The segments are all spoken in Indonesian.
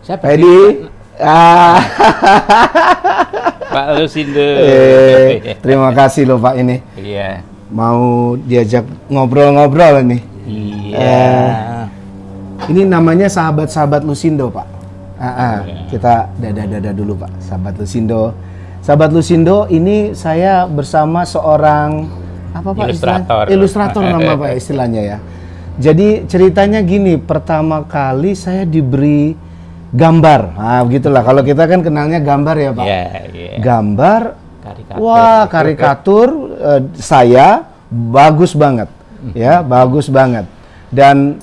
Saya Pak Edi. Pak Lusindo. Terima kasih loh Pak ini. Iya. Mau diajak ngobrol-ngobrol nih. Iya. Ini namanya sahabat-sahabat Lusindo Pak. Kita dada-dada dulu Pak, sahabat Lusindo. Sahabat Lusindo, ini saya bersama seorang apa Pak? Ilustrator. Ilustrator nama Pak istilahnya ya. Jadi ceritanya gini, pertama kali saya diberi gambar. Nah, begitulah. Kalau kita kan kenalnya gambar ya Pak. Gambar. Karikatur. Wah, karikatur saya bagus banget. Ya, bagus banget. Dan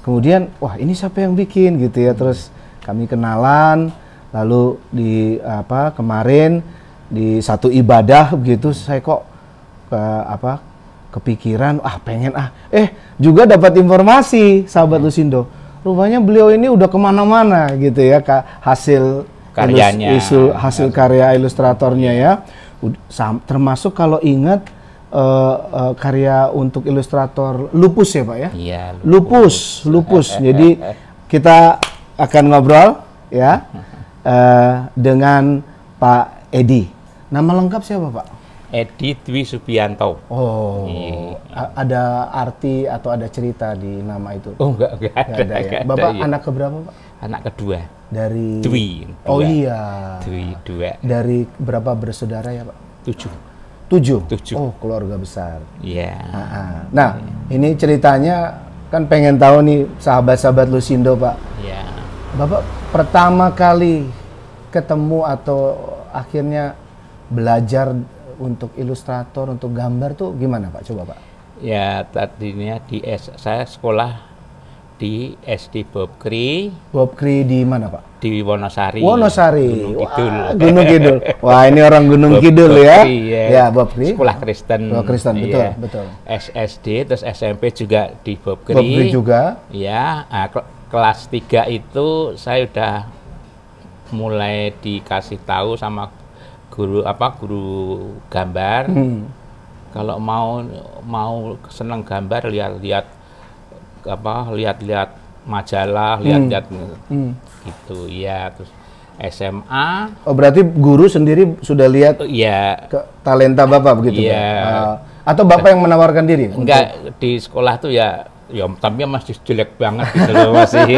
kemudian, wah ini siapa yang bikin gitu ya. Terus kami kenalan, lalu kemarin di satu ibadah begitu saya kok kepikiran pengen juga dapat informasi sahabat Lusindo. Rupanya beliau ini udah kemana-mana gitu ya hasil karyanya, hasil karya ilustratornya ya. Termasuk kalau ingat karya untuk ilustrator Lupus ya Pak ya? Iya, Lupus. Jadi kita akan ngobrol ya dengan Pak Edi. Nama lengkap siapa Pak? Edi Dwi Subianto. Oh, ada arti atau ada cerita di nama itu? Oh enggak ada ya. Bapak anak keberapa Pak? Anak kedua. Dari Dwi. Oh iya. Dwi 2. Dari berapa bersaudara ya Pak? 7. Oh, keluarga besar. Iya. Nah, ini ceritanya kan pengen tahu nih sahabat-sahabat Lusindo Pak. Iya. Bapak pertama kali ketemu atau akhirnya belajar untuk ilustrator, untuk gambar tuh gimana Pak? Coba Pak. Ya, tadinya saya sekolah di SD Bob Kri. Bob Kri di mana Pak? Di Wonosari. Wonosari. Gunung Kidul. Gunung Kidul. Wah, ini orang Gunung Kidul ya. Ya, Bob Kri. Sekolah Kristen. Oh, Kristen, betul. SD terus SMP juga di Bob Kri. Bob Kri juga. Ya, kelas 3 itu saya udah mulai dikasih tahu sama guru gambar. Kalau mau seneng gambar lihat majalah, lihat gitu ya. Terus SMA. Oh, berarti guru sendiri sudah lihat talenta Bapak begitu Pak? Atau Bapak yang menawarkan diri? Enggak, di sekolah tuh ya tapi masih jelek banget gitu loh masih.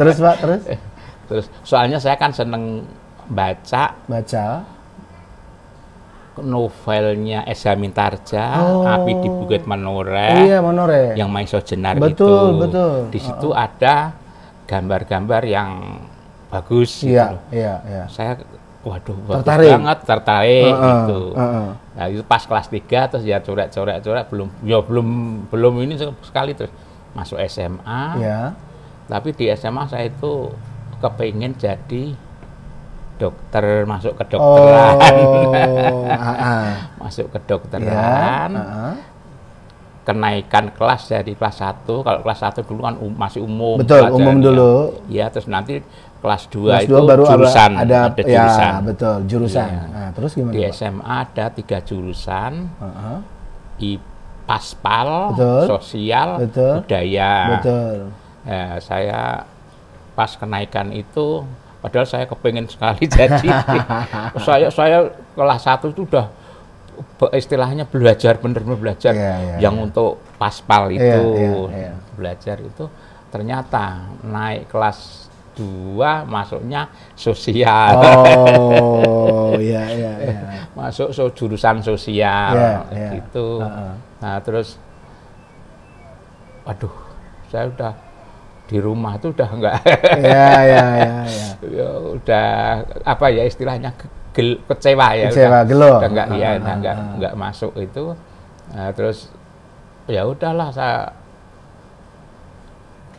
Terus Pak, terus soalnya saya kan seneng baca novelnya Esa Mintarja, Api di Bukit Manore. Iya, Manore. Yang Maiso Jenar betul. Di situ ada gambar-gambar yang bagus gitu. Iya. Saya tertarik gitu. Nah, itu pas kelas 3 terus ya coret-coret belum ini sekali terus masuk SMA. Iya. Tapi di SMA saya itu kepingin jadi dokter, masuk ke kedokteran. Masuk ke kedokteran. Kenaikan kelas dari kelas 1. Kalau kelas 1 dulu kan masih umum. Betul, umum dulu. Ya, terus nanti kelas 2 itu baru jurusan. Ada jurusan. Ya, betul, jurusan. Ya. Nah, terus gimana di Pak? SMA ada 3 jurusan. Paspal, sosial, budaya. Betul. Ya, saya pas kenaikan itu, padahal saya kepengen sekali jadi. saya kelas 1 itu udah istilahnya belajar, bener-bener belajar. Yang untuk paspal itu belajar itu, ternyata naik kelas 2 masuknya sosial. Masuk jurusan sosial gitu. Nah, terus waduh, saya udah di rumah tuh udah enggak. Ya, udah apa ya istilahnya kecewa ya. Gelo. Udah enggak masuk itu. Nah, terus ya udahlah saya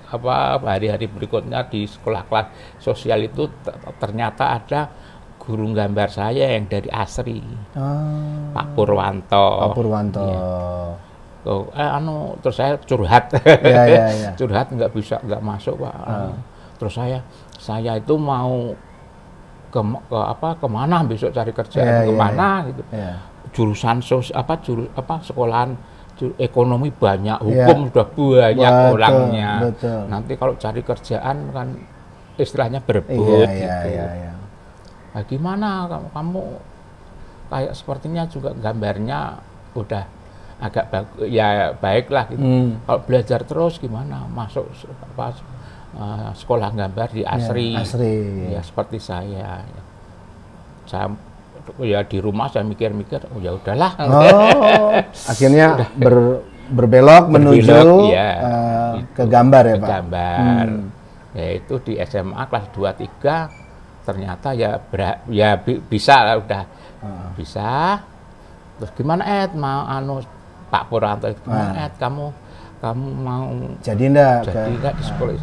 hari-hari berikutnya di sekolah kelas sosial itu ternyata ada guru gambar saya yang dari Asri, Pak Purwanto. Terus saya curhat, curhat nggak masuk Pak. Terus saya itu mau kemana besok cari kerjaan kemana gitu. Jurusan sekolahan ekonomi banyak, hukum sudah banyak orangnya. Nanti kalau cari kerjaan kan istilahnya berebut gitu. Nah, gimana kamu kayak sepertinya juga gambarnya udah agak baiklah gitu. Kalau belajar terus gimana? Masuk sekolah gambar di ASRI. Ya seperti saya. Saya ya di rumah saya mikir-mikir, oh ya udahlah. Akhirnya berbelok menuju ke gambar ya Pak? Gambar. Yaitu di SMA kelas 2-3 ternyata bisa lah udah. Bisa. Terus gimana mau Pak Purwanto, gimana kamu mau jadi enggak di sekolah?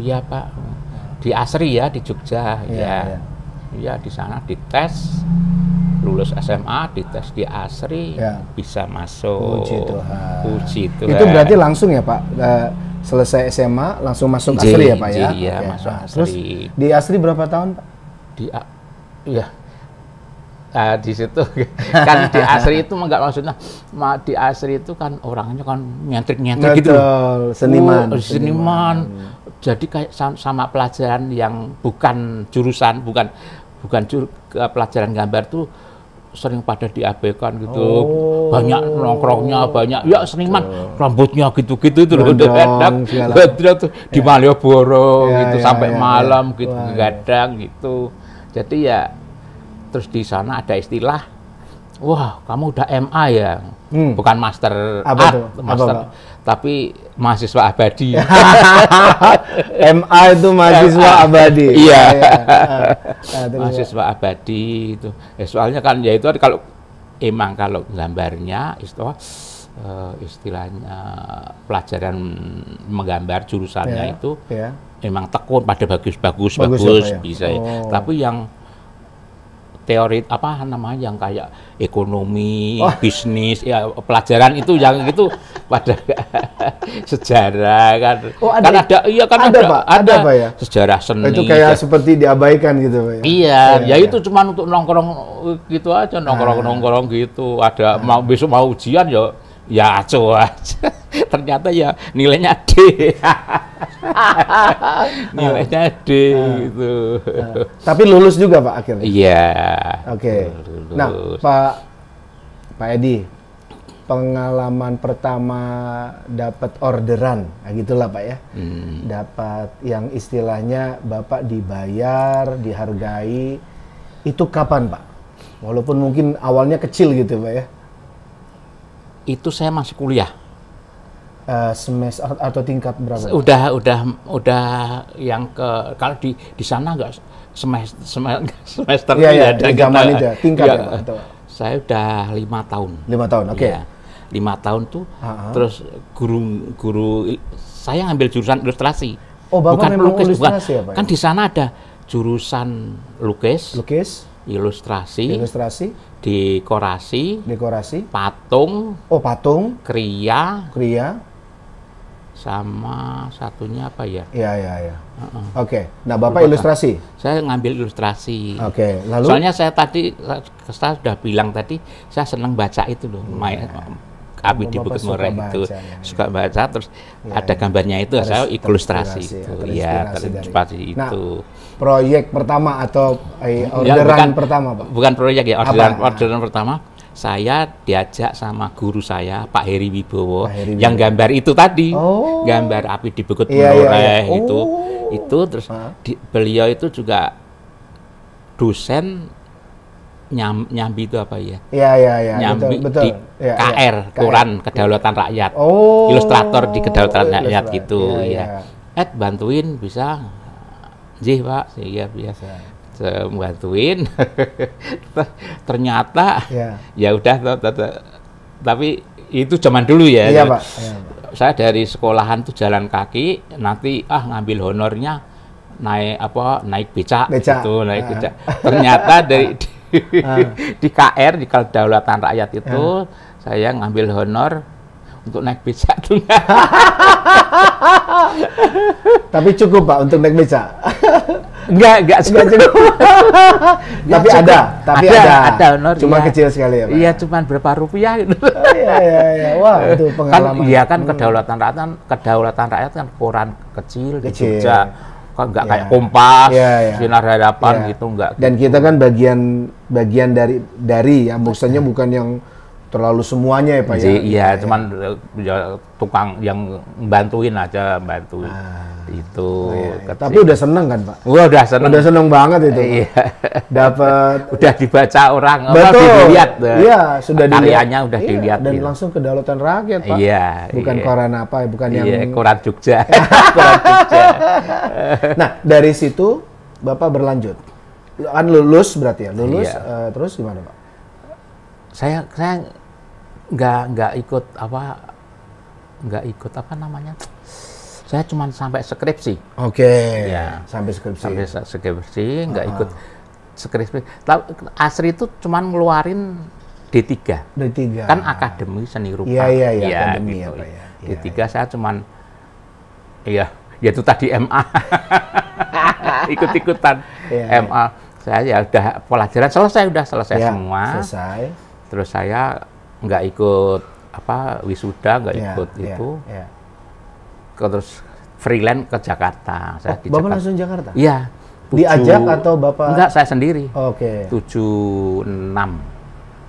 Iya Pak. Di ASRI ya di Jogja ya di sana dites, lulus SMA, dites di ASRI, bisa masuk. Puji Tuhan. Itu berarti langsung ya Pak, selesai SMA langsung masuk ASRI ya Pak ya? Iya, masuk ASRI. Terus di ASRI berapa tahun Pak? Di situ kan di ASRI itu enggak, maksudnya di ASRI itu kan orangnya kan nyentrik-nyentrik gitu. Seniman. Jadi kayak sama pelajaran yang bukan jurusan, bukan pelajaran gambar tuh sering pada diabaikan gitu. Banyak nongkrongnya, banyak seniman, rambutnya gitu-gitu itu loh. Gadang tuh di Malioboro gitu sampai malam gitu, gadang gitu. Jadi ya terus di sana ada istilah, wah kamu udah MA ya, bukan master tapi mahasiswa abadi. MA itu mahasiswa abadi. Iya. Mahasiswa abadi itu. Soalnya kan ya itu kalau gambarnya istilahnya pelajaran menggambar jurusannya itu emang tekun pada bagus bisa. Tapi yang teori yang kayak ekonomi, bisnis, ya pelajaran itu yang itu pada sejarah kan. Ada Pak ya. Sejarah seni. Itu kayak seperti diabaikan gitu Pak ya. Iya, itu cuma untuk nongkrong gitu aja, nongkrong gitu. Ada besok mau ujian ya aco aja. Ternyata ya nilainya D. Nilainya D gitu. Tapi lulus juga Pak akhirnya? Iya. Oke. Nah Pak Edi, pengalaman pertama dapat orderan, gitulah Pak ya. Dapat yang istilahnya Bapak dibayar, dihargai, itu kapan Pak? Walaupun mungkin awalnya kecil gitu Pak ya. Itu saya masih kuliah. Semester atau tingkat berapa? Udah yang kalau di sana enggak semester ya zaman itu tingkat ya, Pak? Saya udah 5 tahun. 5 tahun, oke. Ya, 5 tahun tuh. Terus guru saya ngambil jurusan ilustrasi. Oh, Bapak bukan memang lukis, ilustrasi ya Pak? Kan di sana ada jurusan lukis, ilustrasi, dekorasi, patung, kriya, sama satunya apa ya? Iya. Oke. Nah, Bapak ilustrasi? Saya ngambil ilustrasi. Oke. Lalu? Soalnya saya sudah bilang tadi, saya senang baca itu loh. Abi di Bukit Murai itu suka baca, terus ada gambarnya itu, saya ilustrasi itu. Ya, seperti itu. Proyek pertama atau orderan pertama, Pak? Bukan proyek ya, orderan pertama. Saya diajak sama guru saya, Pak Heri Wibowo, yang gambar itu tadi, gambar api di Bukit Murai itu terus beliau itu juga dosen nyambi itu apa ya? Iya, nyambi betul. Di KR, Koran Kedaulatan Rakyat, ilustrator di Kedaulatan Rakyat gitu, ya. Bantuin bisa, Pak, iya biasa. Bantuin, ternyata ya udah, tapi itu zaman dulu ya. Iya Pak. Saya dari sekolahan tuh jalan kaki, nanti ngambil honornya naik becak. Gitu, naik becak. Ternyata di KR di Kedaulatan Rakyat itu saya ngambil honor untuk naik becak tuh. Tapi cukup Pak untuk naik becak? Enggak cukup. Tapi ada honor. Cuma kecil sekali ya Pak? Iya, cuma berapa rupiah gitu. Iya. Wah, itu pengalaman. Iya kan Kedaulatan Rakyat kan koran kecil di Jogja. nggak kayak Kompas, Sinar Harapan gitu nggak. Dan kita kan bagian dari ya, maksudnya bukan yang terlalu semuanya ya Pak ya. Iya, cuman ya, tukang yang bantuin aja, itu. Tapi udah seneng kan Pak? Udah seneng. Udah seneng banget itu. Iya. Dapat. Udah dibaca orang. Betul. Dilihat. Iya, sudah dilihat. Karyanya udah dilihat. Dan langsung kedaulatan rakyat Pak. Iya. Bukan koran apa, bukan yang. Koran Jogja. Koran Jogja. Nah dari situ Bapak berlanjut. Kan lulus berarti ya, lulus terus gimana Pak? Saya nggak ikut apa namanya. Saya cuma sampai skripsi. Oke. Ya. Sampai skripsi. Sampai skripsi, nggak ikut skripsi. Asri itu cuma ngeluarin D3. D3. Kan Akademi Seni Rupa. Iya. Akademi gitu. Apa ya. D3 saya cuma itu tadi MA. Ikut-ikutan MA. Saya ya udah pelajaran selesai semua. Selesai. Terus saya nggak ikut wisuda, nggak ikut itu. Terus freelance ke Jakarta. Bapak Jakarta. Langsung Jakarta? Iya. Diajak atau Bapak? Enggak, saya sendiri. Oke. 76.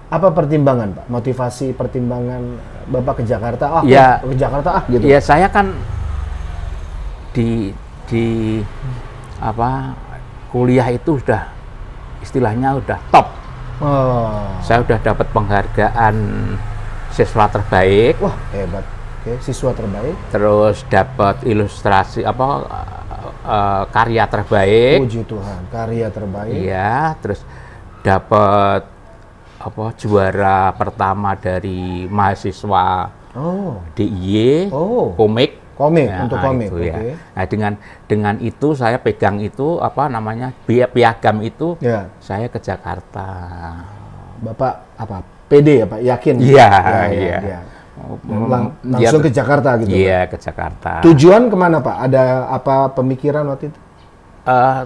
Apa pertimbangan Pak? Motivasi pertimbangan Bapak ke Jakarta? Ke Jakarta gitu. Iya, saya kan di kuliah itu udah istilahnya udah top. Saya udah dapat penghargaan siswa terbaik. Wah, hebat. Oke, siswa terbaik. Terus dapat ilustrasi karya terbaik. Puji Tuhan, karya terbaik. Iya, terus dapat juara pertama dari mahasiswa DIY komik. Untuk komik. Itu, ya. Nah, dengan itu saya pegang itu piagam itu, saya ke Jakarta. Bapak PD ya Pak, yakin? Iya. Langsung ke Jakarta gitu. Iya, ke Jakarta. Tujuan kemana Pak? Ada apa pemikiran waktu itu?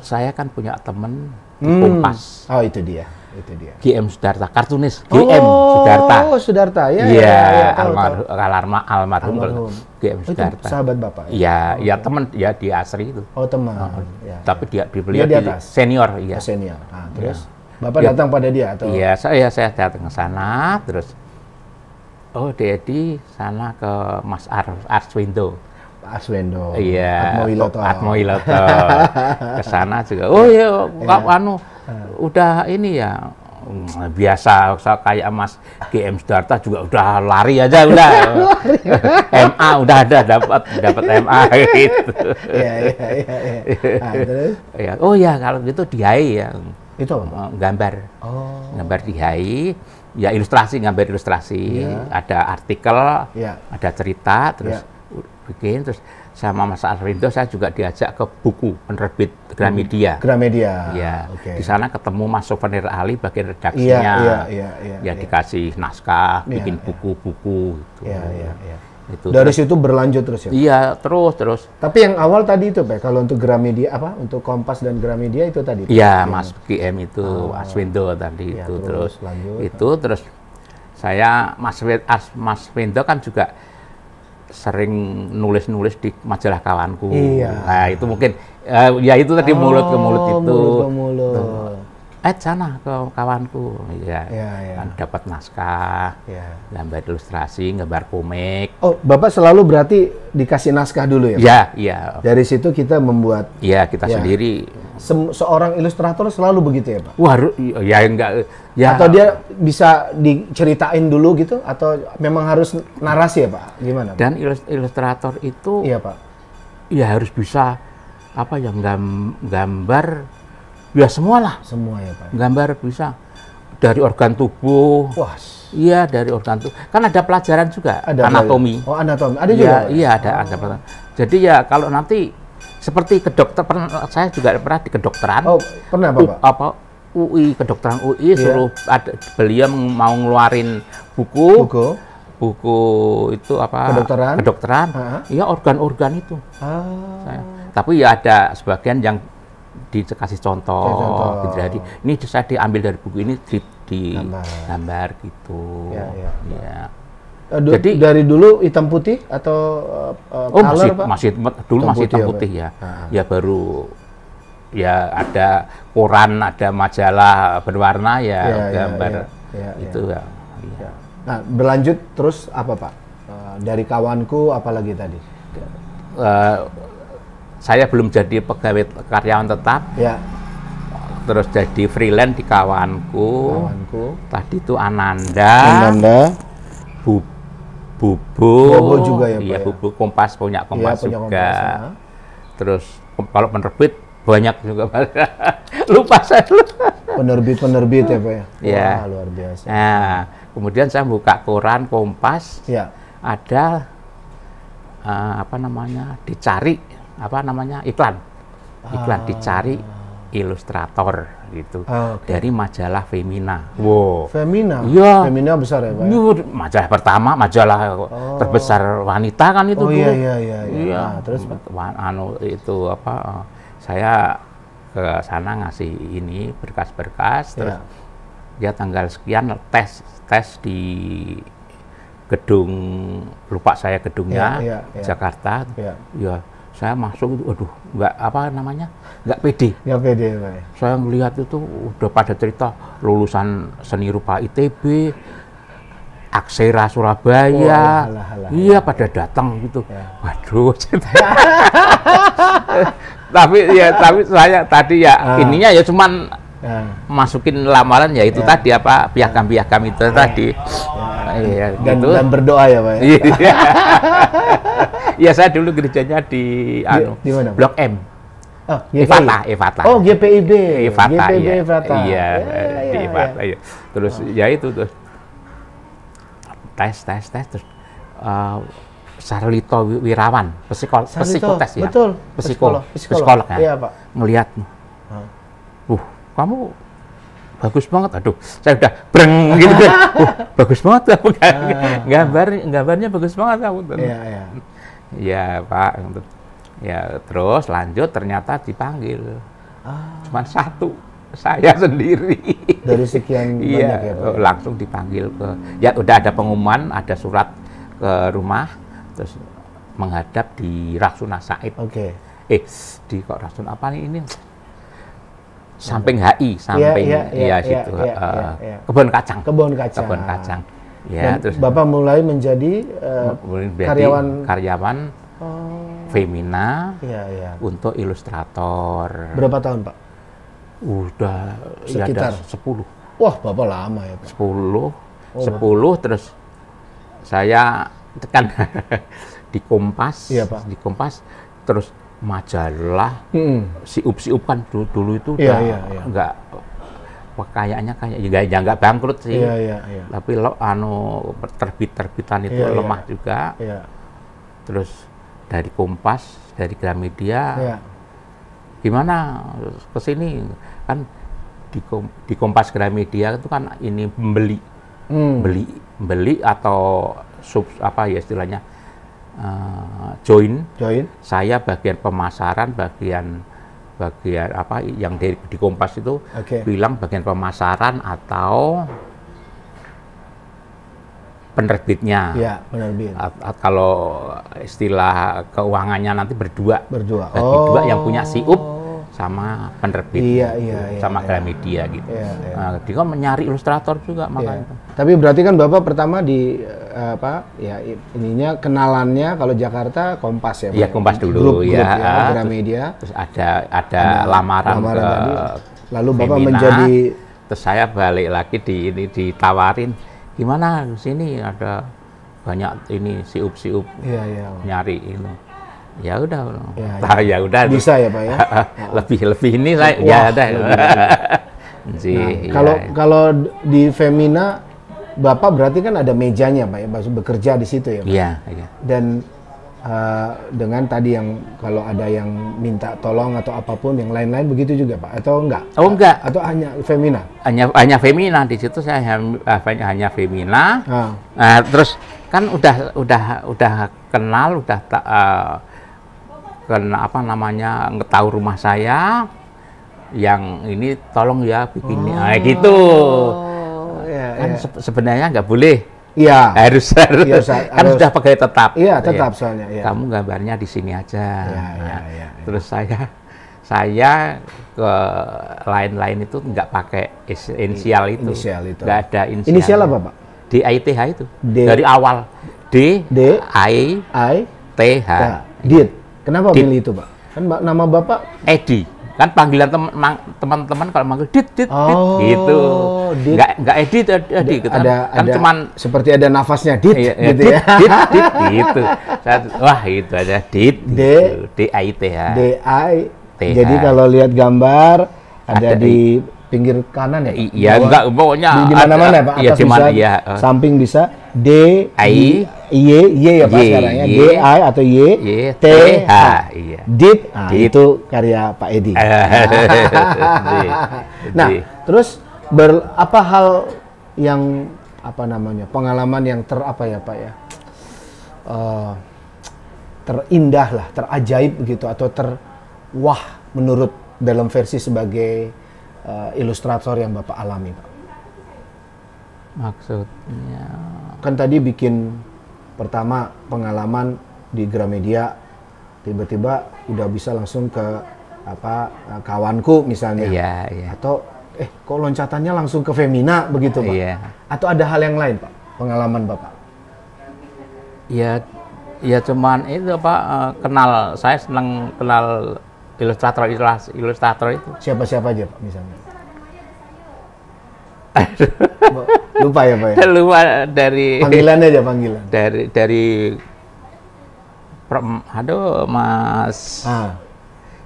Saya kan punya temen di Kompas. Oh, itu dia. GM Sudarta, kartunis GM Sudarta. Oh, Sudarta. Almarhum GM Sudarta. Sahabat Bapak. Iya, teman ya di Asri itu. Oh, teman. Tapi beliau di atas. Senior, iya. Senior. Terus Bapak datang pada dia atau? Iya, saya datang ke sana, terus Dedi sana ke Mas Arswendo. Arswendo. Iya. Atmowiloto. Ke sana juga. Udah ini ya biasa kayak Mas GM Sudarta juga udah lari aja udah. MA udah ada dapat MA gitu. Iya. Terus? Kalau gitu di HI ya. Itu apa? Gambar. Gambar di HI. Ya gambar ilustrasi, ada artikel, ada cerita, terus bikin, terus sama Mas Arswendo saya juga diajak ke buku penerbit Gramedia. Ya, di sana ketemu Mas Souvenir Ali bagian redaksinya. Ya dikasih naskah, bikin buku-buku gitu. Itu, dari situ berlanjut terus ya? Iya, terus. Tapi yang awal tadi itu Pak, kalau untuk Gramedia untuk Kompas dan Gramedia itu tadi? Iya, Mas GM itu, Arswendo tadi itu. Terus lanjut. Terus saya, Mas Wendo kan juga sering nulis-nulis di majalah Kawanku. Iya. Nah, itu mungkin, itu tadi mulut ke mulut itu. Mulut ke mulut. Sana ke Kawanku, kan dapat naskah, gambar ilustrasi, gambar komik. Oh, Bapak selalu berarti dikasih naskah dulu ya? Iya. Dari situ kita membuat. Iya, kita sendiri. Seorang ilustrator selalu begitu ya Pak? Wah, enggak. Ya. Atau dia bisa diceritain dulu gitu? Atau memang harus narasi ya Pak? Gimana Pak? Dan ilustrator itu, Pak. Ya harus bisa gambar. Ya semua lah. Semua ya Pak. Gambar bisa dari organ tubuh. Wah. Iya, dari organ tubuh. Kan ada pelajaran juga, anatomi. Oh, anatomi. Ada juga? Iya, ada pelajaran. Jadi ya kalau nanti seperti saya juga pernah di kedokteran. Oh, pernah Pak? UI, kedokteran UI suruh beliau mau ngeluarin buku itu kedokteran. Iya, organ-organ itu. Tapi ya ada sebagian yang dikasih contoh. Gitu. Jadi ini saya diambil dari buku ini di gambar gitu. Ya. Jadi dari dulu hitam putih atau color, Pak? Dulu masih hitam putih ya. Ya baru ya ada koran, ada majalah berwarna ya, gambar itu ya. Nah, berlanjut terus apa, Pak? Dari kawanku apalagi tadi? Saya belum jadi pegawai karyawan tetap. Ya. Terus jadi freelance di kawanku. Tadi itu Ananda. Bobo juga ya, Pak? Iya, Bobo Kompas, punya Kompas juga. Terus kalau penerbit banyak juga. Lupa saya. Penerbit ya, Pak ya? Iya. Wah, luar biasa. Nah, kemudian saya buka koran Kompas. Ya. Ada dicari iklan dicari ilustrator gitu dari majalah Femina. Wow. Femina? Iya. Femina besar ya, Pak? Majalah pertama, majalah terbesar wanita kan itu. Iya. Nah, terus itu saya ke sana ngasih ini berkas-berkas, terus dia tanggal sekian tes di gedung, lupa saya gedungnya, Jakarta. Ya, saya masuk itu, aduh, nggak pede. Nggak pede, Pak. Saya melihat itu udah pada cerita lulusan seni rupa ITB, Aksera Surabaya, iya pada datang gitu. Waduh. tapi saya tadi ininya ya cuman masukin lamaran ya itu tadi piagam-piagam itu tadi. Iya, dan berdoa ya, Pak. Iya, saya dulu gerejanya di mana, Blok M. Oh, Evata. Oh, GPIB. Evata. Iya, di Evata. Iya. Terus ya itu terus tes terus Sarlito Wirawan, psikotes ya. Betul. Psikolog ya. Iya, Pak. Ngelihat. Kamu bagus banget. Aduh, saya udah breng gitu kan. Bagus banget kamu. Gambarnya bagus banget kamu. Iya. Ya, Pak. Ya, terus lanjut ternyata dipanggil. Cuman satu, saya sendiri. Dari sekian banyak ya, Pak? Langsung dipanggil ya udah ada pengumuman, ada surat ke rumah, terus menghadap di Rasuna Said. Oke. Di Rasuna apa nih ini? Samping HI, samping situ. Kebun kacang. Ya, terus Bapak mulai menjadi karyawan Femina untuk ilustrator. Berapa tahun, Pak? Udah sekitar 10. Wah, Bapak lama ya, Pak. 10 terus saya kan di Kompas. Iya, Pak. Di Kompas terus majalah siup kan dulu itu nggak kayaknya nggak bangkrut sih. Tapi terbitan itu lemah juga. Terus dari Kompas, dari Gramedia, gimana kesini kan di Kompas Gramedia itu kan ini beli atau istilahnya join. Saya bagian pemasaran, bagian yang di Kompas itu bilang bagian pemasaran atau penerbitnya. Ya, penerbit. Kalau istilah keuangannya nanti berdua. Oh. Dua yang punya siup sama penerbit, sama Gramedia gitu. Dia kan mencari ilustrator juga makanya. Tapi berarti kan Bapak pertama di ininya kenalannya kalau Jakarta Kompas ya, Pak? Iya, Kompas dulu ya. Gramedia. Terus ada lamaran ke tadi. Lalu Bapak Femina, menjadi, terus saya balik lagi ditawarin, gimana sini ada banyak ini siup nyari ini. Ya udah, ya udah. Bisa ya, Pak ya. lebih ini saya ya ada. Kalau di Femina, Bapak berarti kan ada mejanya, Pak ya, bekerja di situ ya, Pak. Iya. Dan dengan tadi yang kalau ada yang minta tolong atau apapun yang lain-lain begitu juga, Pak, atau enggak? Oh, enggak. Atau hanya Femina? Hanya Femina, di situ saya hanya Femina. Terus kan udah kenal, tahu rumah saya, yang ini tolong ya bikin gitu. Sebenarnya nggak boleh Iya. Harus kan sudah pegawai tetap. Iya, tetap soalnya. Ya. Kamu gambarnya di sini aja. Iya. Terus saya ke lain-lain itu nggak pakai inisial itu. Nggak ada inisial. Inisial apa, Pak? DITH itu. Dari awal. DITH. Dit. Kenapa pilih itu, Pak? Kan nama Bapak Edi. Kan panggilan teman-teman kalau manggil dit gitu. Dit. Nggak Edi gitu kan. Kan cuman seperti ada nafasnya dit gitu dit, ya. Dit gitu. Wah, itu aja dit. DITH. Jadi kalau lihat gambar ada di pinggir kanan ya? Iya, enggak, pokoknya di mana-mana ya, Pak? Atas bisa, samping bisa. Y ya Pak sekarang ya. DI atau YTH. Iya. Dit. Itu karya Pak Edi. Nah, terus apa hal yang pengalaman yang Pak ya? Terindah lah, terajaib begitu atau wah menurut dalam versi sebagai ilustrator yang Bapak alami, Pak? Maksudnya kan tadi bikin pertama pengalaman di Gramedia, tiba-tiba udah bisa langsung ke kawanku misalnya. Iya. Atau kok loncatannya langsung ke Femina begitu, Pak? Iya. Atau ada hal yang lain, Pak? Pengalaman Bapak? Ya cuman itu Pak, saya senang kenal ilustrator itu. Siapa aja, Pak, misalnya? Lupa ya, Pak ya? Lupa dari panggilannya aja, panggilan. Dari Mas.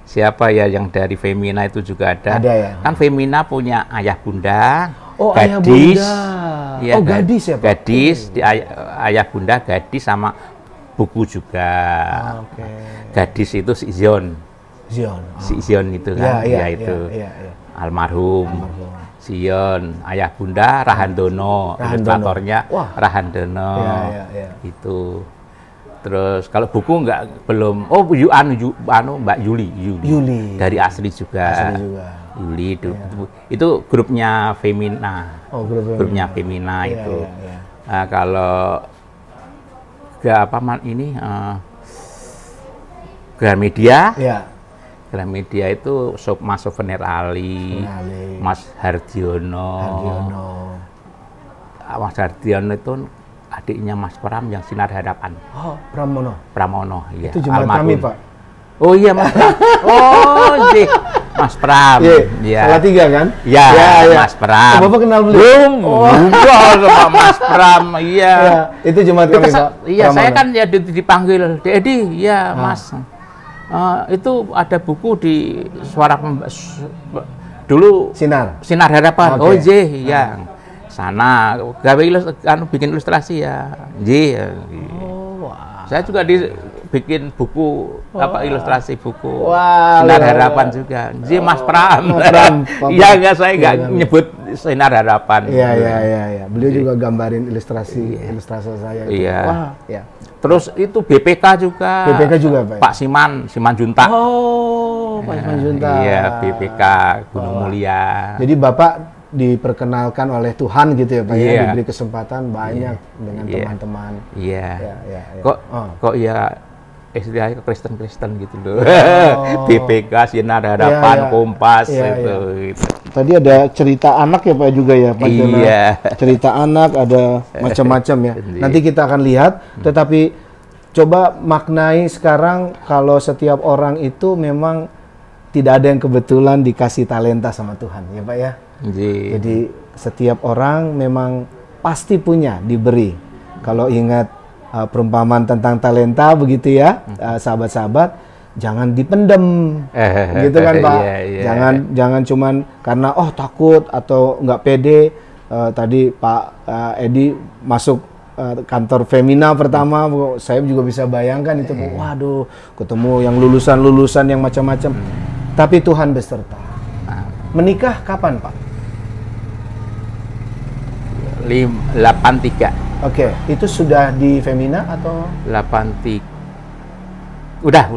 Siapa ya yang dari Femina itu juga ada. Ada ya. Kan Femina punya ayah bunda. Oh, gadis. Ayah bunda. Ya, Gadis ya, Pak? Gadis, ayah bunda gadis sama buku juga. Gadis itu si Zion. Si Zion itu kan, itu. Almarhum. Zion, ayah bunda Rahandono, ilustratornya Rahandono. Itu. Terus kalau buku belum. Oh, Mbak Yuli. Dari Asli juga. Yuli itu grupnya Femina. Grupnya Femina itu. Nah, kalau Gramedia. Gramedia itu Mas Souvenir Ali, Mas Hardiono. Mas Hardiono itu adiknya Mas Pram yang Sinar Harapan. Oh, Pramono, iya. Itu Jumat kami, Pak. Oh iya, Mas Pram. Oh, iya. Mas Pram. Iya. Salatiga kan? Iya, Mas Pram. Oh, Bapak kenal beliau? Sama Mas Pram, iya. Itu Jumat kami, Pak. Iya, saya kan ya dipanggil, Edi, iya, Mas. Itu ada buku di dulu Sinar Harapan. Oh iya. Sana gawe bikin ilustrasi ya. Saya juga bikin buku ilustrasi buku Sinar Harapan juga. Mas Pram. Iya, saya enggak nyebut Sinar Harapan. Iya. Beliau juga gambarin ilustrasi saya itu. Iya. Wah, ya. Terus itu BPK juga. Pak? Pak Siman Junta. Oh, Pak Siman Junta. Iya, BPK Gunung Mulia. Jadi Bapak diperkenalkan oleh Tuhan gitu ya, Pak ya, diberi kesempatan banyak dengan teman-teman. Iya. Kok ya istilahnya Kristen gitu loh. BPK, Sinar Harapan, Kompas gitu. Tadi ada cerita anak ya Pak juga ya, Pak. Cerita anak ada macam-macam ya. Nanti kita akan lihat, tetapi coba maknai sekarang kalau setiap orang itu memang tidak ada yang kebetulan dikasih talenta sama Tuhan, ya Pak ya. Jadi setiap orang memang pasti punya diberi. Kalau ingat perumpamaan tentang talenta begitu ya, sahabat-sahabat, jangan dipendem, gitu kan Pak. Jangan cuman karena takut atau nggak pede. Tadi Pak Edi masuk kantor Femina pertama, saya juga bisa bayangkan itu, waduh, ketemu yang lulusan yang macam-macam. Tapi Tuhan beserta. Menikah kapan Pak? 83. Oke, itu sudah di Femina atau? 83. Udah.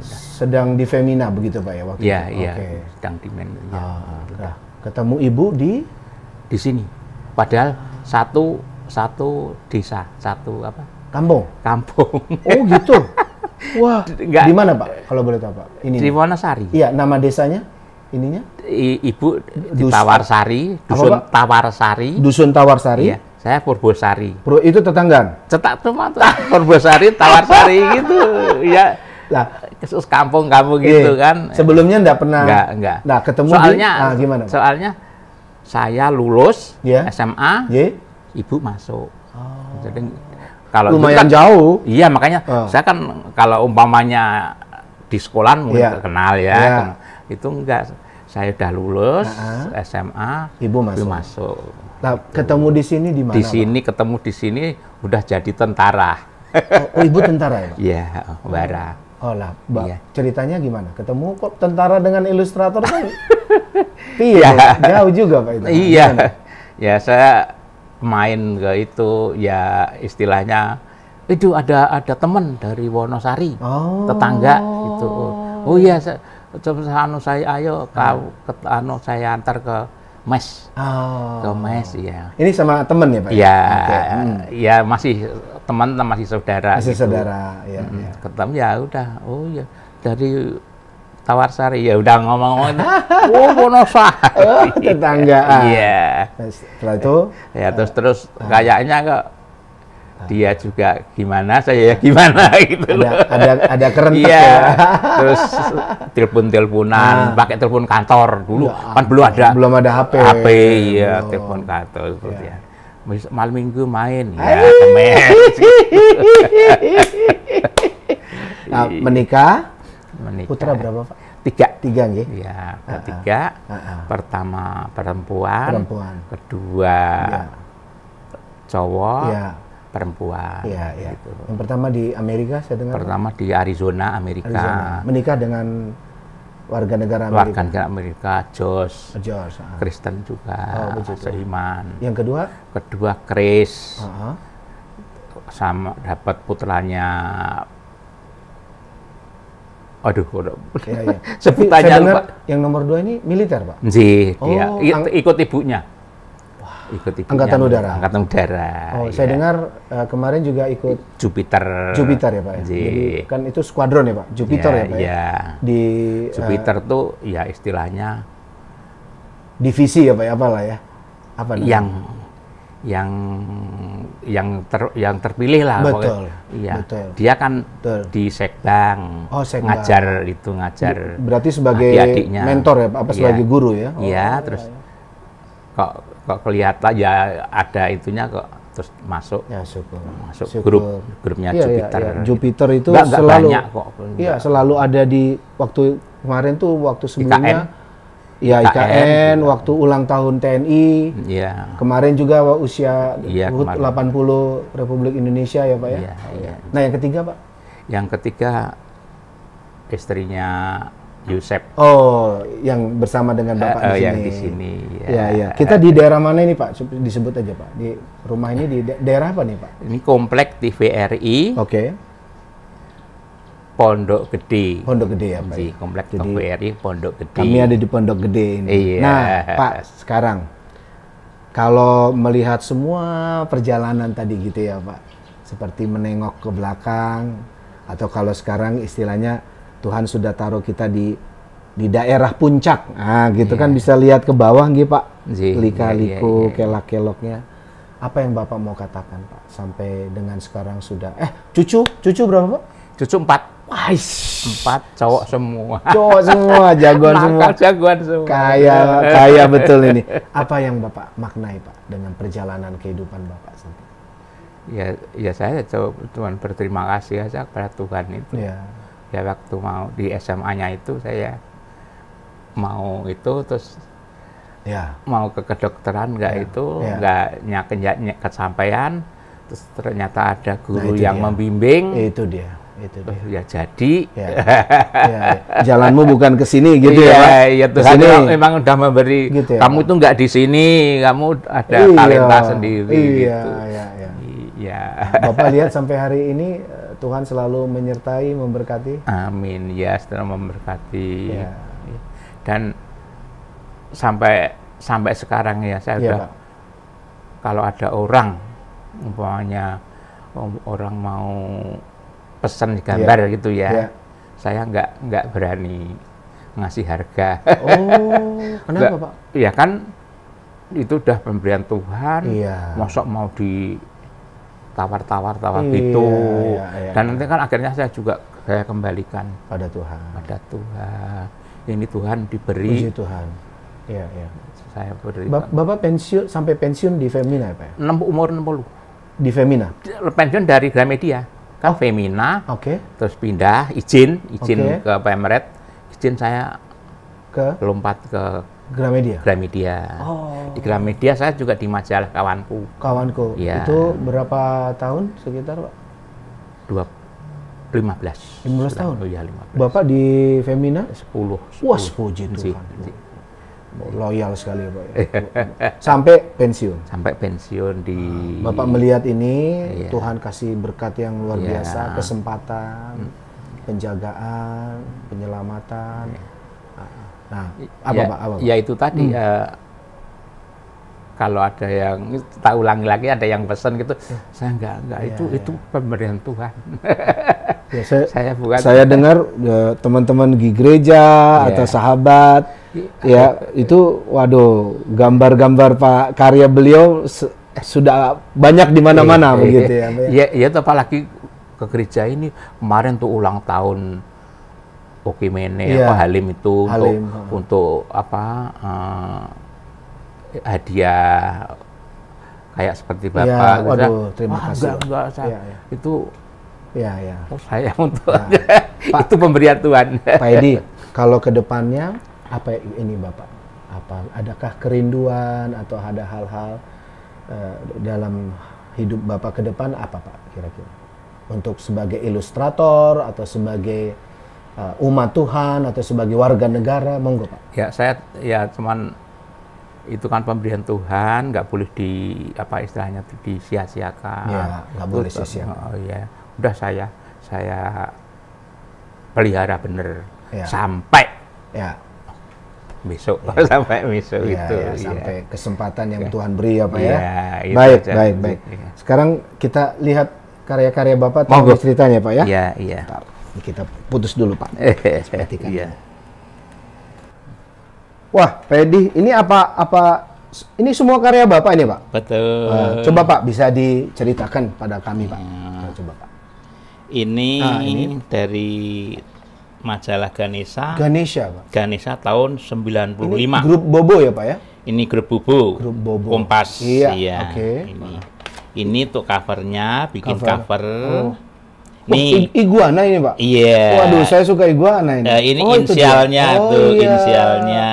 Sedang di Femina begitu Pak ya waktu itu? Iya. Sedang di Femina. Ketemu ibu di sini. Padahal satu desa, satu apa? Kampung. Oh gitu. Wah, di mana Pak? Kalau boleh tahu Pak? Ini di Wonosari. Iya, nama desanya? Ininya? Ibu di Tawarsari, Dusun Tawarsari. Dusun Tawarsari. Iya, saya Purbosari. Itu tetanggaan? Cuma Purbosari, Tawarsari gitu. Ya. Lah, khusus kampung-kampung gitu kan. Sebelumnya enggak pernah. Enggak. Nah, ketemu soalnya, gimana? Pak? Soalnya saya lulus SMA, ibu masuk. Jadi kalau lumayan kan, jauh. Iya, makanya saya kan kalau umpamanya di sekolah mungkin kenal ya. Kan, itu enggak. Saya udah lulus SMA, ibu masuk. Nah, ketemu di sini di mana? Di sini Pak? Ketemu di sini udah jadi tentara. Oh, ibu tentara ya, Pak? Iya, bara. Oh lah, ceritanya gimana? Ketemu kok tentara dengan ilustrator kan? Iya, jauh juga Pak itu. Iya, ya saya main ke itu, ya istilahnya itu ada teman dari Wonosari, tetangga itu. Oh iya, saya ayo saya antar ke mes, ke mes ya. Ini sama temen ya Pak? Iya, ya masih teman, masih saudara. Masih gitu. Saudara, ya. Ketemu ya udah, oh ya dari Tawarsari ya udah ngomong-ngomong, Wonosari. Tetanggaan. Iya. Setelah itu, ya terus kayaknya kok dia juga gimana, saya ya gimana gitu. Ada kerentak ya. Terus telepon-teleponan, pakai telepon kantor dulu, kan belum ada HP. Ya, telepon kantor terus ya. Malam minggu main, ya kemes. Nah, menikah. Putra berapa Pak? 3. 3 nggih. Ya, 3. Pertama perempuan. Kedua cowok. Perempuan. Gitu. Yang pertama di Amerika saya dengar. Pertama di Arizona, Amerika. Menikah dengan warga negara Amerika. Warga negara Amerika, Jos. Kristen juga, seiman. Yang kedua? Kedua Chris. Sama dapat putranya. Aduh, sebutannya lupa. Yang nomor 2 ini militer, Pak? Dia ikut ibunya. Ikut ibunya. Angkatan Udara. Angkatan Udara. Oh, saya dengar kemarin juga ikut Jupiter. Jupiter ya, Pak. Jadi kan itu skuadron ya, Pak. Jupiter ya, Pak. Iya. Di Jupiter tuh ya istilahnya divisi ya, Pak. Apalah ya? Apa namanya? yang terpilih lah. Betul. Iya. Dia kan di Sekbang. Ngajar. Berarti sebagai mentor ya, Pak? Apa sebagai guru ya? Iya, terus kok kelihatan ya ada itunya kok terus masuk. Ya, syukur. Masuk grupnya Jupiter. Iya. Jupiter itu nggak selalu banyak kok. Iya, selalu ada di waktu kemarin tuh waktu sebelumnya. IKN. Ya, IKN, waktu ulang tahun TNI. Iya. Kemarin juga usia HUT 80 Republik Indonesia ya, Pak ya. Iya. Nah, yang ketiga, Pak? Yang ketiga istrinya Yusef. Oh, yang bersama dengan Bapak di sini. Yang di sini. Ya. Kita di daerah mana ini, Pak? Disebut aja, Pak. Di rumah ini di daerah apa nih, Pak? Ini komplek TVRI. Oke. Pondok Gede. Pondok Gede ya, Pak. Di komplek TVRI Pondok Gede. Kami ada di Pondok Gede ini. Iya. Nah, Pak, sekarang kalau melihat semua perjalanan tadi gitu ya, Pak. Seperti menengok ke belakang atau kalau sekarang istilahnya Tuhan sudah taruh kita di daerah puncak. Nah, gitu kan bisa lihat ke bawah gitu, Pak. Lika-liku, kelak-keloknya. Apa yang Bapak mau katakan, Pak? Sampai dengan sekarang sudah cucu berapa, Pak? Cucu 4. Wah, 4 cowok semua. Cowok semua, jagoan semua. Jagoan semua. Kaya betul ini. Apa yang Bapak maknai, Pak, dengan perjalanan kehidupan Bapak sampai? Ya saya cuma berterima kasih aja kepada Tuhan itu. Ya waktu mau di SMA-nya itu saya mau itu terus mau ke kedokteran nggak kesampaian, terus ternyata ada guru yang membimbing. Itu dia. Ya jadi jalanmu bukan ke sini gitu ya, Pak. Iya, Tuhan memang udah memberi gitu, kamu itu nggak di sini, kamu ada talenta sendiri gitu. Iya. Bapak lihat sampai hari ini Tuhan selalu menyertai, memberkati. Amin, ya, selalu memberkati. Dan sampai sekarang ya saya udah kalau ada orang umpamanya orang mau pesan gambar gitu ya, saya nggak berani ngasih harga. Oh, kenapa Pak? Ya kan itu udah pemberian Tuhan, mosok mau ditawar-tawar gitu. Dan nanti kan akhirnya saya kembalikan pada Tuhan. Ini Tuhan diberi. Puji Tuhan. Iya. Saya beri. Bapak sampai pensiun di Femina ya Pak? Umur 60. Di Femina? Pensiun dari Gramedia. Kan Femina, terus pindah, izin ke Pemret, izin saya lompat ke Gramedia. Di Gramedia saya juga di majalah Kawanku. Ya. Itu berapa tahun sekitar Pak? 15 tahun? Oh iya, 15. Bapak di Femina? 10. Wah, puji Tuhan. Loyal sekali Pak. Sampai pensiun. di. Bapak melihat ini, Tuhan kasih berkat yang luar biasa, kesempatan, penjagaan, penyelamatan. Nah, apa Pak? Ya itu tadi. Kalau ada yang tak ulangi lagi, ada yang pesan gitu, saya enggak itu pemberian Tuhan. Saya dengar teman-teman di gereja atau sahabat itu waduh, gambar-gambar Pak, karya beliau sudah banyak di mana-mana begitu ya. Ya apalagi ke gereja ini kemarin tuh ulang tahun Okimene Halim itu untuk apa hadiah kayak seperti Bapak. Waduh, terima kasih. Enggak, itu saya untuk itu pemberian Tuhan. Pak Edi, kalau ke depannya apa ini Bapak? Adakah kerinduan atau ada hal-hal dalam hidup Bapak ke depan apa Pak kira-kira? Untuk sebagai ilustrator atau sebagai umat Tuhan atau sebagai warga negara, monggo Pak. Ya, saya cuman itu kan pemberian Tuhan, nggak boleh istilahnya disia-siakan. Ya, nggak boleh sia-siakan. Udah saya pelihara bener sampai besok, sampai besok itu. Sampai kesempatan yang Tuhan beri ya Pak ya. Baik. Sekarang kita lihat karya-karya Bapak, ceritanya Pak ya. Iya. Kita putus dulu Pak. Perhatikan. Wah, Pak Edi, ini ini semua karya Bapak ini, Pak? Betul. Coba Pak, bisa diceritakan pada kami, Pak. Coba Pak. Ini dari majalah Ganesha. Pak. Ganesha tahun 95. Ini grup Bobo ya, Pak ya? Ini grup Bobo. Kompas. Iya. Ini tuh covernya, bikin cover. Nih, iguana ini Pak? Iya. Waduh, saya suka iguana ini. Ini inisialnya inisialnya.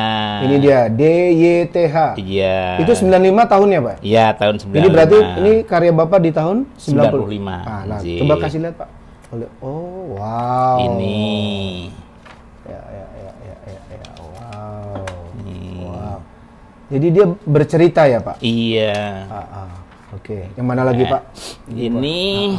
Ini dia, DYTH. Iya. Itu 95 tahunnya Pak? Iya, tahun 95. Jadi berarti ini karya Bapak di tahun 95. Nah, coba kasih lihat Pak. Oh, wow. Ini. Ya. Wow. Jadi dia bercerita ya Pak? Iya. Oke. Yang mana lagi Pak? Ini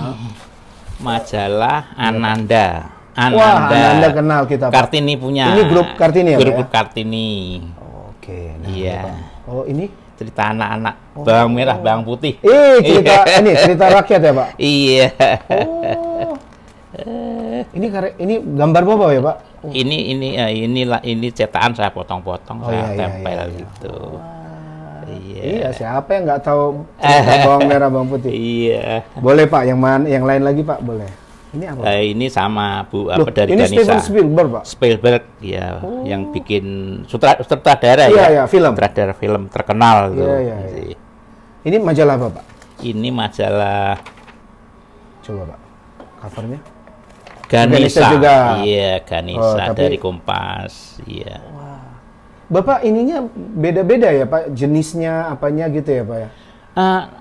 majalah Ananda. Wah, Ananda kenal kita Pak. Kartini punya. Ini grup Kartini ya Pak? Grup Kartini. Oke. Iya. Oh, ini cerita anak-anak, bawang merah, bawang putih. Cerita rakyat ya Pak? Iya. Ini gambar Bapak ya Pak? Ini cetakan saya potong-potong, saya tempel gitu. Iya, siapa yang nggak tahu bawang merah, bawang putih? Iya. Boleh Pak, yang lain lagi Pak, boleh. Ini apa? Ini sama dari ini Ganesha. Steven Spielberg Pak? Spielberg, ya, yang bikin sutradara sutradara film terkenal tuh. Iya. Ini majalah apa Pak? Ini majalah. Coba Pak, covernya. Ganesha juga. Iya, Ganesha dari Kompas. Iya. Bapak ininya beda-beda ya Pak, jenisnya apanya gitu ya Pak ya?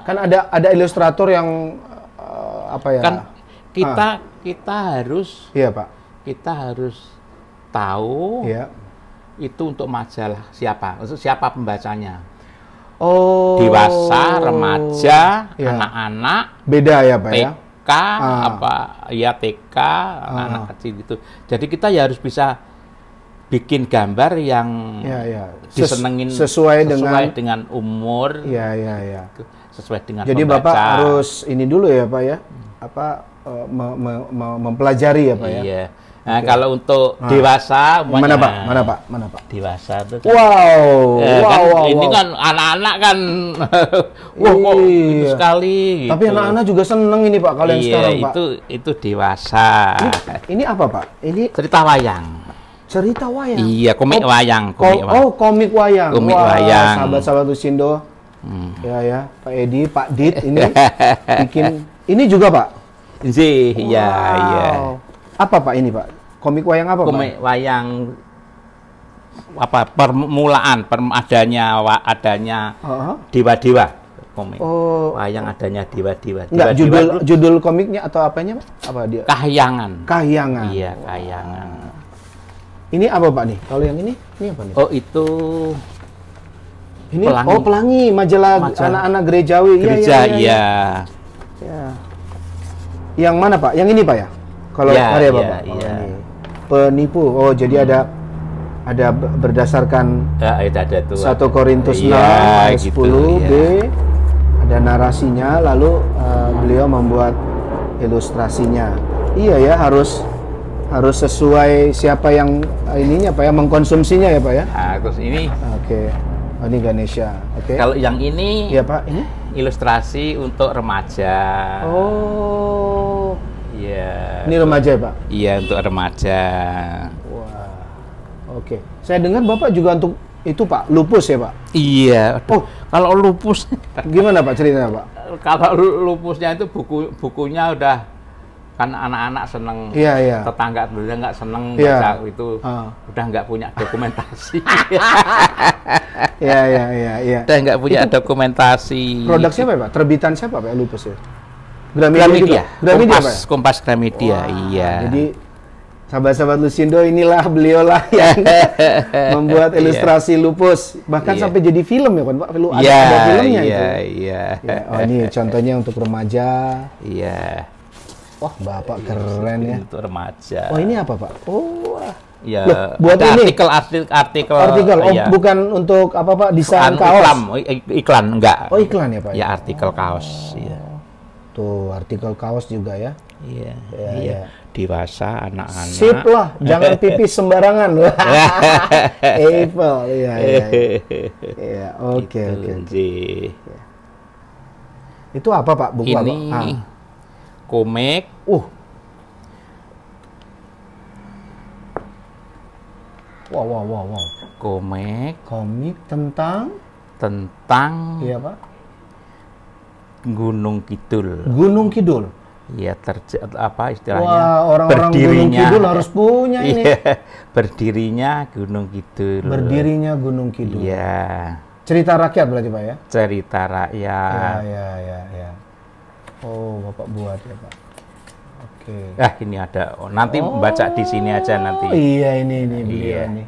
Kan ada ilustrator yang Kan kita harus. Iya Pak. Kita harus tahu. Iya. Itu untuk majalah siapa pembacanya. Oh. Dewasa, remaja, anak-anak. Beda ya Pak ya? TK, anak-anak kecil gitu. Jadi kita ya harus bisa bikin gambar yang disenengin sesuai dengan umur. Iya. sesuai dengan Jadi pembaca. Bapak harus ini dulu ya Pak ya, mempelajari ya Pak ya. Iya. Nah, kalau untuk dewasa, mana Pak? Dewasa itu. Wow, ini kan anak-anak kan, wah kok gitu sekali. Tapi gitu. anak-anak juga seneng ini Pak kalau yang sekarang Pak. Itu dewasa. Ini apa Pak? Ini cerita wayang. Cerita wayang. Iya, komik wayang. Komik wayang. Komik wayang. Sahabat-sahabat Lusindo. Ya, Pak Edi, Pak Dit ini bikin. Ini juga Pak. Iya. Apa Pak ini Pak? Komik wayang apa komik Pak? Wayang permulaan adanya dewa-dewa komik. Wayang adanya dewa-dewa. Enggak, judul komiknya atau apanya Pak? Apa dia? Kahyangan. Iya, Kahyangan. Ini apa Pak nih? Kalau yang ini apa nih? Oh, itu ini Pelangi. Pelangi, majalah anak-anak gerejawi. Iya. Yang mana Pak? Yang ini Pak ya? Kalau karya Bapak. Iya. Penipu. Oh, jadi ada berdasarkan ada tuh. 1 Korintus 6 ayat 10 B. Ada narasinya, lalu beliau membuat ilustrasinya. Iya ya, harus sesuai siapa yang ininya Pak ya, mengkonsumsinya ya Pak ya. Nah, terus ini. Oke. Oh, ini Ganesha. Oke. Kalau yang ini iya Pak, ini ilustrasi untuk remaja. Oh. Iya. Ini remaja ya Pak? Iya, untuk remaja. Wah. Oke. Saya dengar Bapak juga untuk itu Pak, lupus ya Pak? Iya. Kalau lupus gimana Pak ceritanya Pak? Kalau lupusnya itu bukunya udah kan anak-anak seneng, tetangga udah nggak seneng baca itu, udah nggak punya dokumentasi. Iya. Udah nggak punya dokumentasi. Produk siapa ya Pak? Terbitan siapa Pak lupus ya? Gramedia. Kompas Gramedia. Iya. Jadi sahabat-sahabat Lusindo inilah beliaulah yang membuat ilustrasi lupus, bahkan sampai jadi film ya Pak. Ada filmnya itu. Iya. Oh, ini contohnya untuk remaja. Iya. Wah, Bapak keren ya. Untuk remaja. Oh, ini apa Pak? Oh, wah. Ya, buat ini artikel. Bukan untuk apa Pak? Desain kaos. Iklan enggak. Oh, iklan ya Pak. Ya, artikel kaos. Iya. Tuh, artikel kaos juga ya. Iya. Dewasa, anak-anak. Sip lah, jangan pipis sembarangan. Eiffel, iya. Oke. Itu apa Pak? Buku ini apa? Komik. Wow. Komik tentang iya Pak. Gunung Kidul. Iya, apa istilahnya? Wah, orang-orang Gunung Kidul harus punya ini. Berdirinya Gunung Kidul. Iya. Cerita rakyat berarti Pak ya? Cerita rakyat. Iya. Oh, Bapak buat ya Pak. Oke. Ini ada. Nanti baca di sini aja nanti. Iya, ini beliau nih.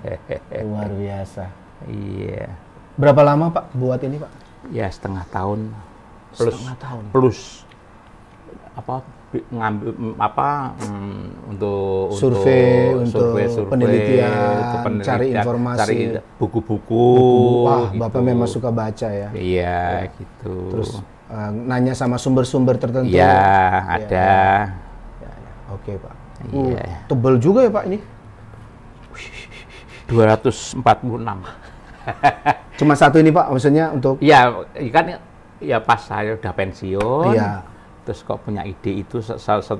Luar biasa. Iya. Berapa lama Pak buat ini Pak? Ya, setengah tahun. Plus untuk survei, penelitian, cari informasi, cari buku-buku. Wah, gitu. Bapak memang suka baca ya? Iya, gitu. Terus nanya sama sumber-sumber tertentu? Iya, ada. Oke Pak. Tebal juga ya Pak ini? 246. Cuma satu ini Pak, maksudnya untuk? Iya, kan ya pas saya udah pensiun. Iya. Terus kok punya ide itu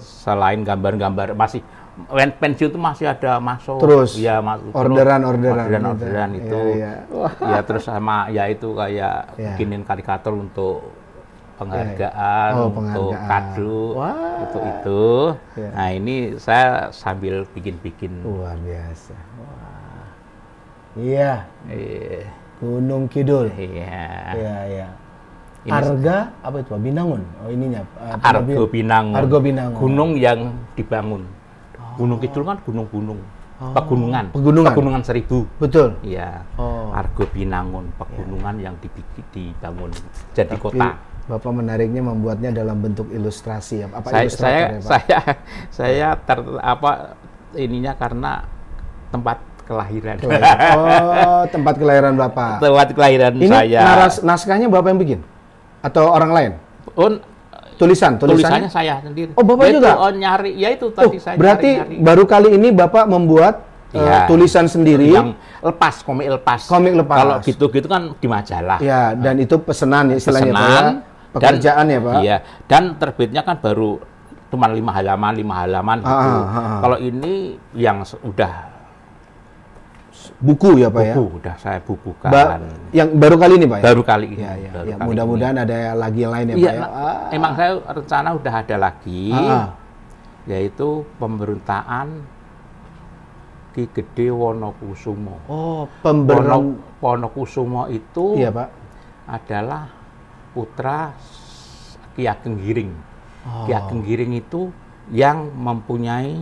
selain gambar-gambar masih pensiun itu masih ada masuk terus orderan itu ya terus sama ya itu kayak bikinin karikatur untuk penghargaan untuk kado itu nah ini saya sambil bikin luar biasa Gunung Kidul iya Arga apa itu Pak? Binangun. Oh ininya. Argo Binangun. Gunung yang dibangun. Gunung Kidul kan gunung-gunung. Pegunungan. Pegunungan 1000. Betul. Iya. Argo Binangun, pegunungan yang dibangun jadi kota. Bapak menariknya membuatnya dalam bentuk ilustrasi ya. Saya ininya karena tempat kelahiran. Tempat kelahiran Bapak. Tempat kelahiran ini saya. Naskahnya Bapak yang bikin? atau orang lain? Oh, tulisannya saya sendiri. Oh, Bapak juga? Nyari, ya itu tadi saya berarti nyari. Baru kali ini Bapak membuat tulisan sendiri. Yang komik lepas. Komik lepas. Kalau gitu-gitu kan di majalah. Ya, dan itu pesanan istilahnya Pak ya. Pekerjaan ya Pak. Iya, dan terbitnya kan baru cuma 5 halaman gitu. Kalau ini yang udah buku ya Pak ya? Udah saya bukukan. Yang baru kali ini Pak ya? Baru kali ini. Ya, mudah-mudahan ada lagi yang lain ya Pak ya? Emang saya rencana udah ada lagi, yaitu pemberontakan Ki Gede Wonokusumo. Oh, Wonokusumo itu iya Pak, adalah putra Ki Ageng Giring. Ki Ageng Giring itu yang mempunyai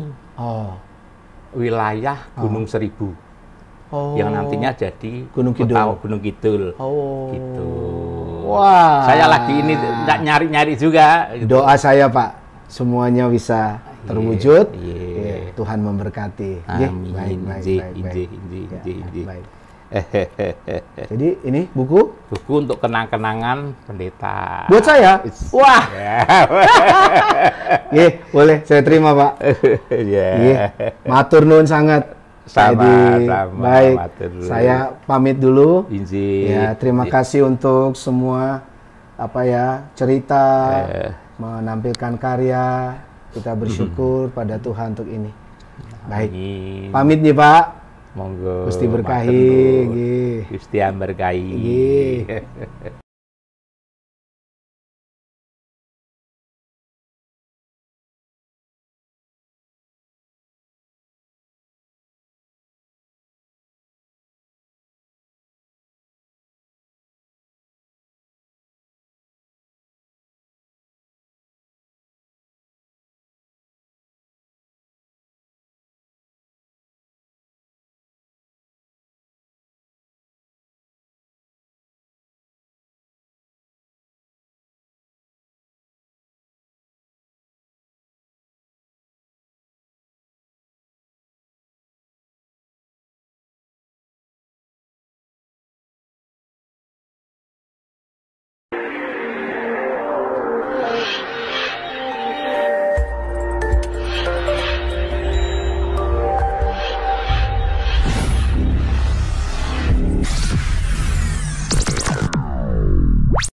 wilayah Gunung Seribu. Yang nantinya jadi Gunung Kidul. Gitu. Wah. Saya lagi ini nggak nyari-nyari juga. Gitu. Doa saya Pak, semuanya bisa terwujud. Tuhan memberkati. Amin. Baik. Jadi ini buku untuk kenang-kenangan pendeta. Buat saya? Wah. Boleh saya terima Pak. Matur nuwun sangat. Sama. Baik, saya pamit dulu. Ya, terima kasih untuk semua cerita, menampilkan karya. Kita bersyukur pada Tuhan untuk ini. Baik, pamit nih Pak. Monggo. Gusti berkahi. Gusti berkahi.